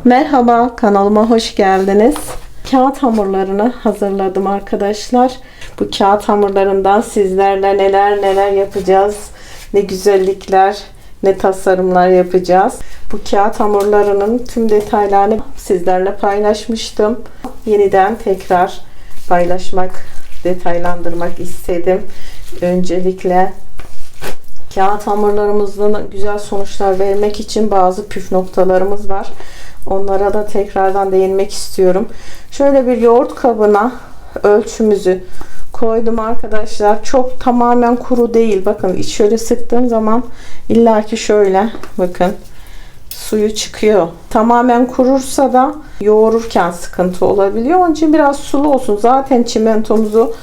Merhaba, kanalıma hoş geldiniz. Kağıt hamurlarını hazırladım arkadaşlar. Bu kağıt hamurlarından sizlerle neler yapacağız. Ne güzellikler, ne tasarımlar yapacağız. Bu kağıt hamurlarının tüm detaylarını sizlerle paylaşmıştım. Yeniden tekrar paylaşmak, detaylandırmak istedim. Öncelikle kağıt hamurlarımızdan güzel sonuçlar vermek için bazı püf noktalarımız var. Onlara da tekrardan değinmek istiyorum. Şöyle bir yoğurt kabına ölçümüzü koydum arkadaşlar. Çok tamamen kuru değil. Bakın şöyle sıktığım zaman illaki şöyle bakın suyu çıkıyor. Tamamen kurursa da yoğururken sıkıntı olabiliyor. Onun için biraz sulu olsun. Zaten çimentomuzu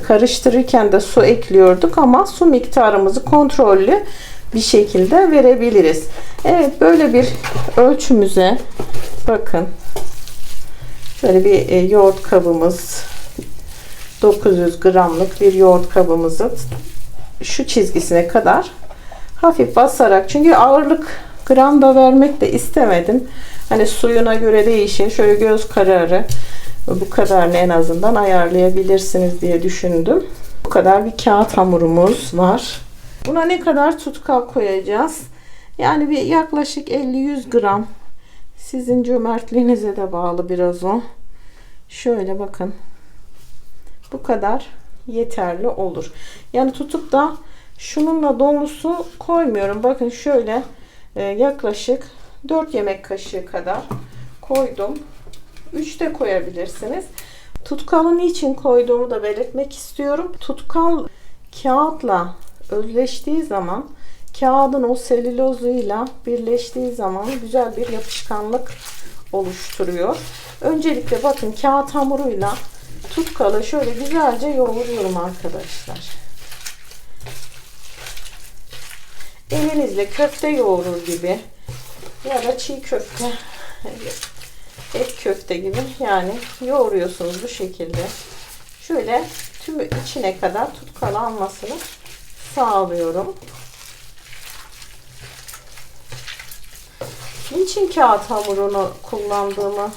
karıştırırken de su ekliyorduk ama su miktarımızı kontrollü bir şekilde verebiliriz. Evet, böyle bir ölçümüze bakın. Şöyle bir yoğurt kabımız, 900 gramlık bir yoğurt kabımızı şu çizgisine kadar hafif basarak, çünkü ağırlık gram da vermek de istemedim. Hani suyuna göre değişir. Şöyle göz kararı bu kadarını en azından ayarlayabilirsiniz diye düşündüm. Bu kadar bir kağıt hamurumuz var. Buna ne kadar tutkal koyacağız? Yani bir yaklaşık 50-100 gram. Sizin cömertliğinize de bağlı biraz o. Şöyle bakın. Bu kadar yeterli olur. Yani tutup da şununla dolusu koymuyorum. Bakın şöyle yaklaşık 4 yemek kaşığı kadar koydum. 3 de koyabilirsiniz. Tutkalı niçin koyduğumu da belirtmek istiyorum. Tutkal kağıtla özleştiği zaman, kağıdın o selülozuyla birleştiği zaman güzel bir yapışkanlık oluşturuyor. Öncelikle bakın kağıt hamuruyla tutkalı şöyle güzelce yoğuruyorum arkadaşlar. Elinizle köfte yoğurur gibi ya da çiğ köfte, et köfte gibi yani yoğuruyorsunuz bu şekilde. Şöyle tüm içine kadar tutkalı almasını sağlıyorum. Niçin kağıt hamurunu kullandığımı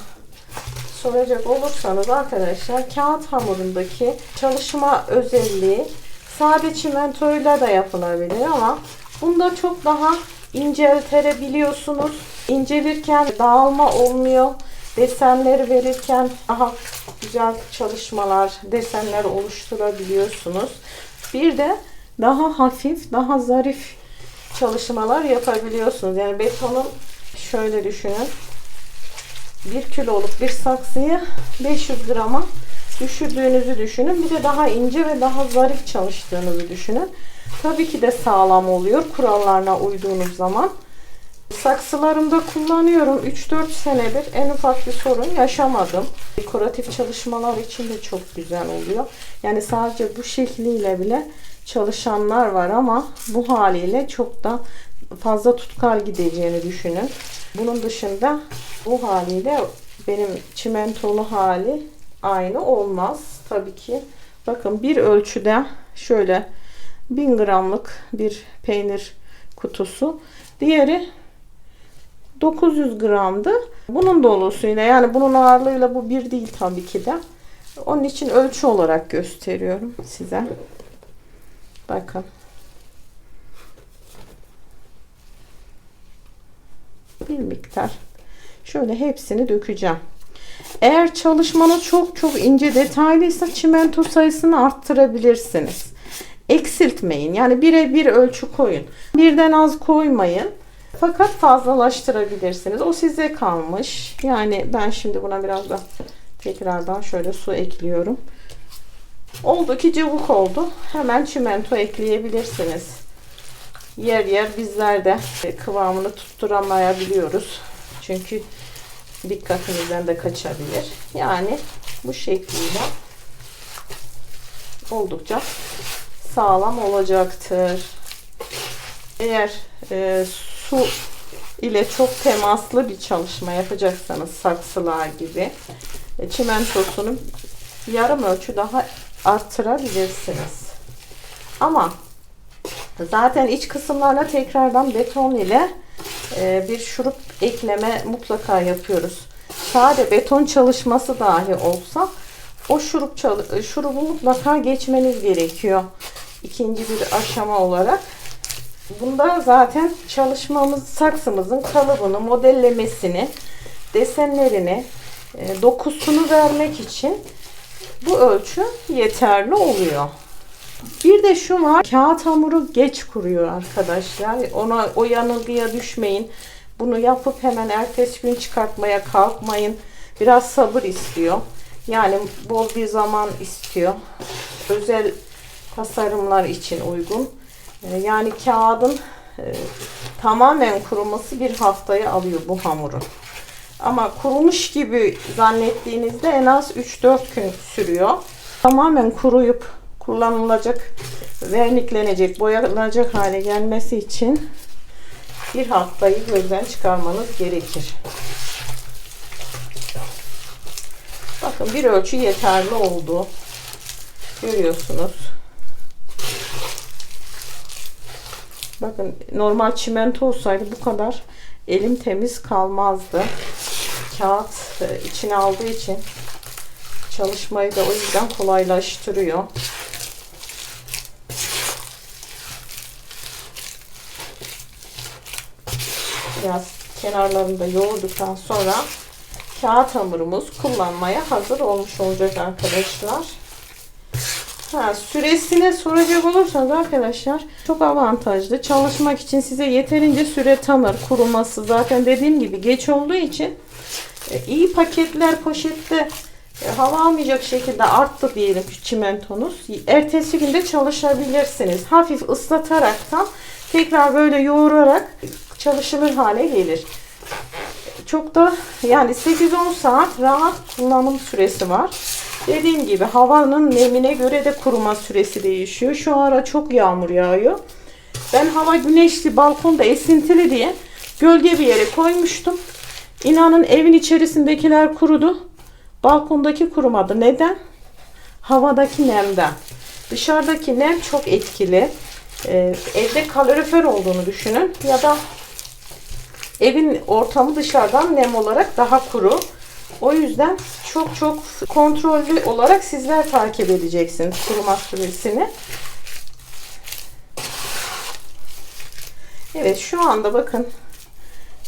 soracak olursanız arkadaşlar, kağıt hamurundaki çalışma özelliği sade çimentoyla da yapılabilir ama bunda çok daha inceltebiliyorsunuz. İncelirken dağılma olmuyor. Desenleri verirken daha güzel çalışmalar, desenler oluşturabiliyorsunuz. Bir de daha hafif, daha zarif çalışmalar yapabiliyorsunuz. Yani betonun şöyle düşünün. 1 kiloluk bir saksıyı 500 grama düşürdüğünüzü düşünün. Bir de daha ince ve daha zarif çalıştığınızı düşünün. Tabii ki de sağlam oluyor kurallarına uyduğunuz zaman. Saksılarımda kullanıyorum. 3-4 senedir en ufak bir sorun yaşamadım. Dekoratif çalışmalar için de çok güzel oluyor. Yani sadece bu şekliyle bile çalışanlar var ama bu haliyle çok da fazla tutkal gideceğini düşünün. Bunun dışında bu haliyle benim çimentolu hali aynı olmaz. Tabii ki bakın bir ölçüde şöyle 1000 gramlık bir peynir kutusu. Diğeri 900 gramdı. Bunun dolusuyla, yani bunun ağırlığıyla bu bir değil tabii ki de. Onun için ölçü olarak gösteriyorum size. Bakın. Bir miktar. Şöyle hepsini dökeceğim. Eğer çalışmanız çok ince detaylıysa çimento sayısını arttırabilirsiniz. Eksiltmeyin. Yani birebir ölçü koyun. Birden az koymayın. Fakat fazlalaştırabilirsiniz. O size kalmış. Yani ben şimdi buna biraz da tekrardan şöyle su ekliyorum. Oldu ki cıvık oldu. Hemen çimento ekleyebilirsiniz. Yer bizler de kıvamını tutturamayabiliyoruz. Çünkü dikkatimizden de kaçabilir. Yani bu şekliyle oldukça sağlam olacaktır. Eğer su ile çok temaslı bir çalışma yapacaksanız saksılar gibi çimentosunu yarım ölçü daha arttırabilirsiniz. Ama zaten iç kısımlarına tekrardan beton ile bir şurup ekleme mutlaka yapıyoruz. Sade beton çalışması dahi olsa o şurubu mutlaka geçmeniz gerekiyor. İkinci bir aşama olarak. Bunda zaten çalışmamız, saksımızın kalıbını, modellemesini, desenlerini, dokusunu vermek için bu ölçü yeterli oluyor. Bir de şu var, kağıt hamuru geç kuruyor arkadaşlar. O yanılgıya düşmeyin. Bunu yapıp hemen ertesi gün çıkartmaya kalkmayın. Biraz sabır istiyor. Yani bol bir zaman istiyor. Özel tasarımlar için uygun. Yani kağıdın tamamen kuruması bir haftayı alıyor bu hamurun. Ama kurumuş gibi zannettiğinizde en az 3-4 gün sürüyor. Tamamen kuruyup kullanılacak, verniklenecek, boyanacak hale gelmesi için bir haftayı gözden çıkarmanız gerekir. Bakın bir ölçü yeterli oldu. Görüyorsunuz. Bakın normal çimento olsaydı bu kadar elim temiz kalmazdı. Kağıt içine aldığı için çalışmayı da o yüzden kolaylaştırıyor. Biraz kenarlarını da yoğurduktan sonra kağıt hamurumuz kullanmaya hazır olmuş olacak arkadaşlar. Süresine soracak olursanız arkadaşlar çok avantajlı. Çalışmak için size yeterince süre tanır. Kuruması zaten dediğim gibi geç olduğu için iyi paketler poşette hava almayacak şekilde arttı diyelim çimentonuz. Ertesi günde çalışabilirsiniz. Hafif ıslataraktan tekrar böyle yoğurarak çalışılır hale gelir. Çok da yani 8-10 saat rahat kullanım süresi var. Dediğim gibi havanın nemine göre de kuruma süresi değişiyor. Şu ara çok yağmur yağıyor. Ben hava güneşli, balkonda esintili diye gölge bir yere koymuştum. İnanın evin içerisindekiler kurudu. Balkondaki kurumadı. Neden? Havadaki nemden. Dışarıdaki nem çok etkili. Evde kalorifer olduğunu düşünün. Ya da evin ortamı dışarıdan nem olarak daha kuru. O yüzden çok kontrollü olarak sizler takip edeceksiniz kuruma süresini. Evet şu anda bakın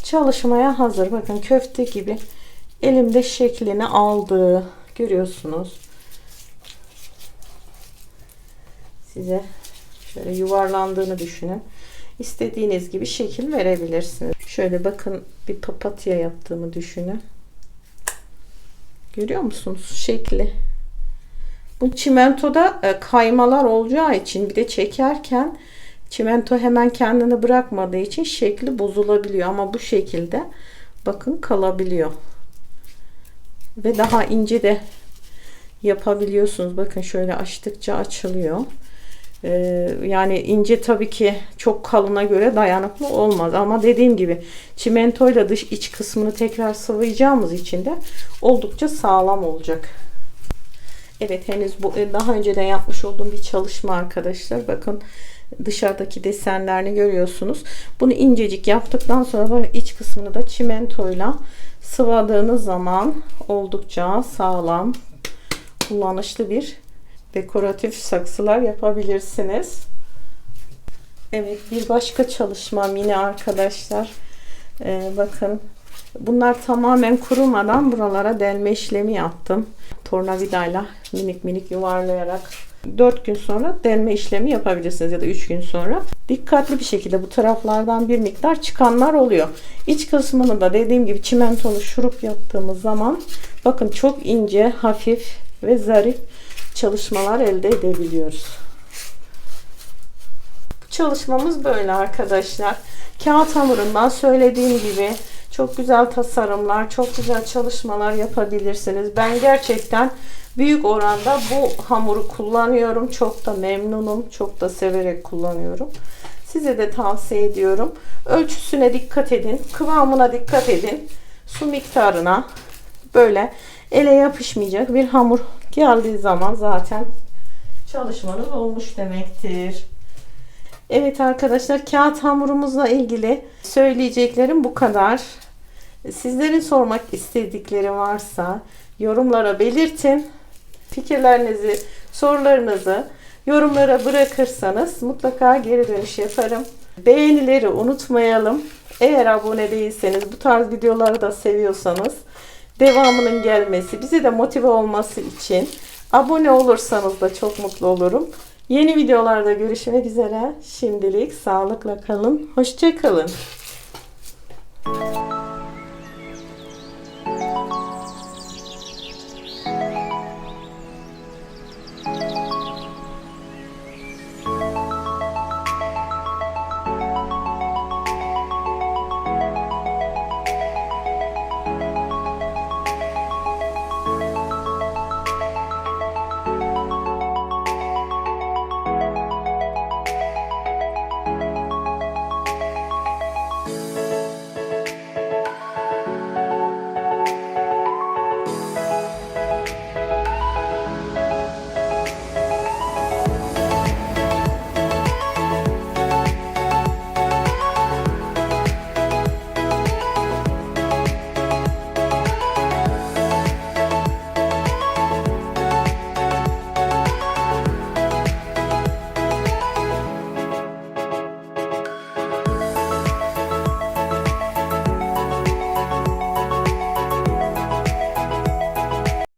çalışmaya hazır. Bakın köfte gibi elimde şeklini aldı. Görüyorsunuz. Size şöyle yuvarlandığını düşünün. İstediğiniz gibi şekil verebilirsiniz. Şöyle bakın bir papatya yaptığımı düşünün. Görüyor musunuz şekli? Bu çimentoda kaymalar olacağı için bir de çekerken çimento hemen kendini bırakmadığı için şekli bozulabiliyor. Ama bu şekilde bakın kalabiliyor. Ve daha ince de yapabiliyorsunuz. Bakın şöyle açtıkça açılıyor. Yani ince tabii ki çok kalına göre dayanıklı olmaz. Ama dediğim gibi çimentoyla dış iç kısmını tekrar sıvayacağımız için de oldukça sağlam olacak. Evet henüz bu daha önceden yapmış olduğum bir çalışma arkadaşlar. Bakın dışarıdaki desenlerini görüyorsunuz. Bunu incecik yaptıktan sonra iç kısmını da çimentoyla sıvadığınız zaman oldukça sağlam, kullanışlı bir dekoratif saksılar yapabilirsiniz. Evet bir başka çalışmam yine arkadaşlar. Bakın bunlar tamamen kurumadan buralara delme işlemi yaptım. Tornavidayla minik minik yuvarlayarak 4 gün sonra delme işlemi yapabilirsiniz ya da 3 gün sonra. Dikkatli bir şekilde bu taraflardan bir miktar çıkanlar oluyor. İç kısmını da dediğim gibi çimentolu şurup yaptığımız zaman bakın çok ince, hafif ve zarif çalışmalar elde edebiliyoruz. Çalışmamız böyle arkadaşlar. Kağıt hamurundan söylediğim gibi çok güzel tasarımlar, çok güzel çalışmalar yapabilirsiniz. Ben gerçekten büyük oranda bu hamuru kullanıyorum. Çok da memnunum. Çok da severek kullanıyorum. Size de tavsiye ediyorum. Ölçüsüne dikkat edin. Kıvamına dikkat edin. Su miktarına böyle ele yapışmayacak bir hamur geldiği zaman zaten çalışmanız olmuş demektir. Evet arkadaşlar kağıt hamurumuzla ilgili söyleyeceklerim bu kadar. Sizlerin sormak istedikleri varsa yorumlara belirtin. Fikirlerinizi, sorularınızı yorumlara bırakırsanız mutlaka geri dönüş yaparım. Beğenileri unutmayalım. Eğer abone değilseniz, bu tarz videoları da seviyorsanız, devamının gelmesi, bize de motive olması için abone olursanız da çok mutlu olurum. Yeni videolarda görüşmek üzere. Şimdilik sağlıkla kalın. Hoşça kalın.